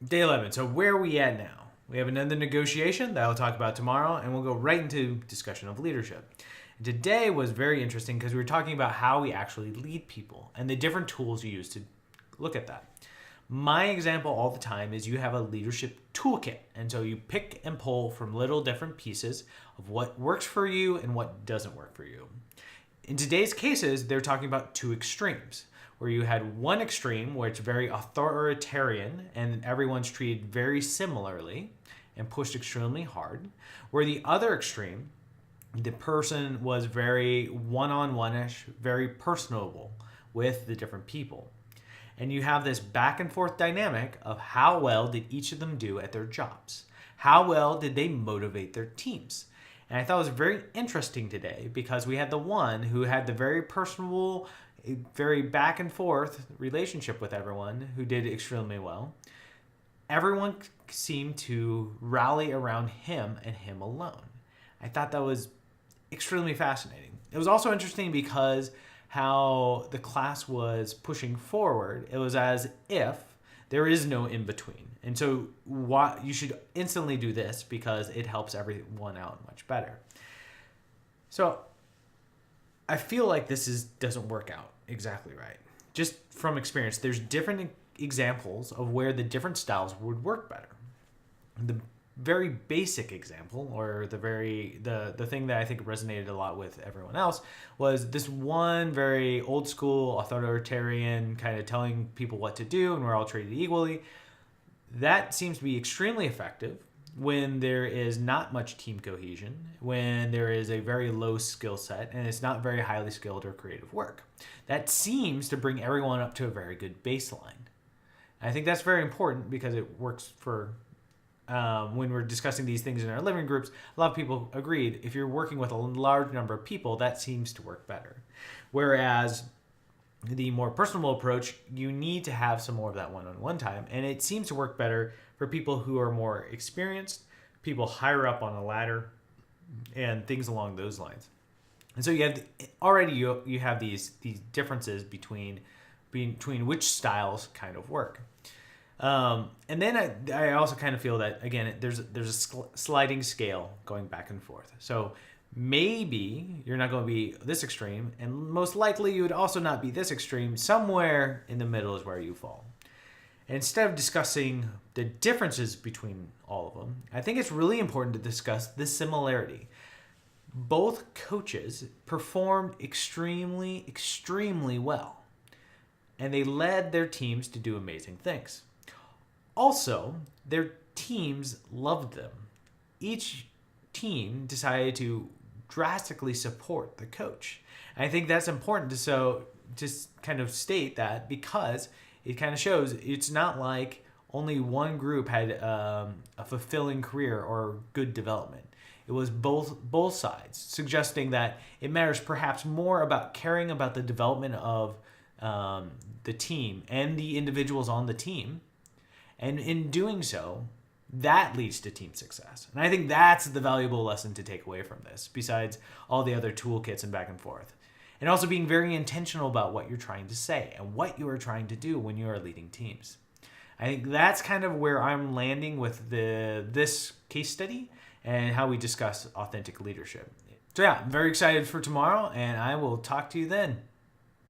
Day 11. So where are we at now? We have another negotiation that I'll talk about tomorrow, and we'll go right into discussion of leadership. And today was very interesting because we were talking about how we actually lead people and the different tools you use to look at that. My example all the time is you have a leadership toolkit. And so you pick and pull from little different pieces of what works for you and what doesn't work for you. In today's cases, they're talking about two extremes, where you had one extreme where it's very authoritarian and everyone's treated very similarly and pushed extremely hard, where the other extreme, the person was very one-on-one-ish, very personable with the different people. And you have this back and forth dynamic of how well did each of them do at their jobs? How well did they motivate their teams? And I thought it was very interesting today because we had the one who had the very personable, very back and forth relationship with everyone who did extremely well. Everyone seemed to rally around him and him alone. I thought that was extremely fascinating. It was also interesting because how the class was pushing forward. It was as if there is no in between. And so you should instantly do this because it helps everyone out much better. So I feel like this doesn't work out exactly right. Just from experience, there's different examples of where the different styles would work better. The very basic example, or the thing that I think resonated a lot with everyone else, was this one very old school authoritarian kind of telling people what to do and we're all treated equally. That seems to be extremely effective when there is not much team cohesion, when there is a very low skill set and it's not very highly skilled or creative work. That seems to bring everyone up to a very good baseline. I think that's very important because it works for when we're discussing these things in our living groups. A lot of people agreed if you're working with a large number of people, that seems to work better. Whereas the more personal approach, you need to have some more of that one-on-one time. And it seems to work better for people who are more experienced, people higher up on a ladder, and things along those lines. And so you have these differences between which styles kind of work. And then I also kind of feel that, again, there's a sliding scale going back and forth. So maybe you're not going to be this extreme, and most likely you would also not be this extreme. Somewhere in the middle is where you fall. And instead of discussing the differences between all of them, I think it's really important to discuss the similarity. Both coaches performed extremely, extremely well, and they led their teams to do amazing things. Also, their teams loved them. Each team decided to drastically support the coach. And I think that's important to just kind of state that, because it kind of shows it's not like only one group had a fulfilling career or good development. It was both sides, suggesting that it matters perhaps more about caring about the development of the team and the individuals on the team. And in doing so, that leads to team success. And I think that's the valuable lesson to take away from this, besides all the other toolkits and back and forth. And also being very intentional about what you're trying to say and what you are trying to do when you are leading teams. I think that's kind of where I'm landing with this case study and how we discuss authentic leadership. So yeah, I'm very excited for tomorrow, and I will talk to you then.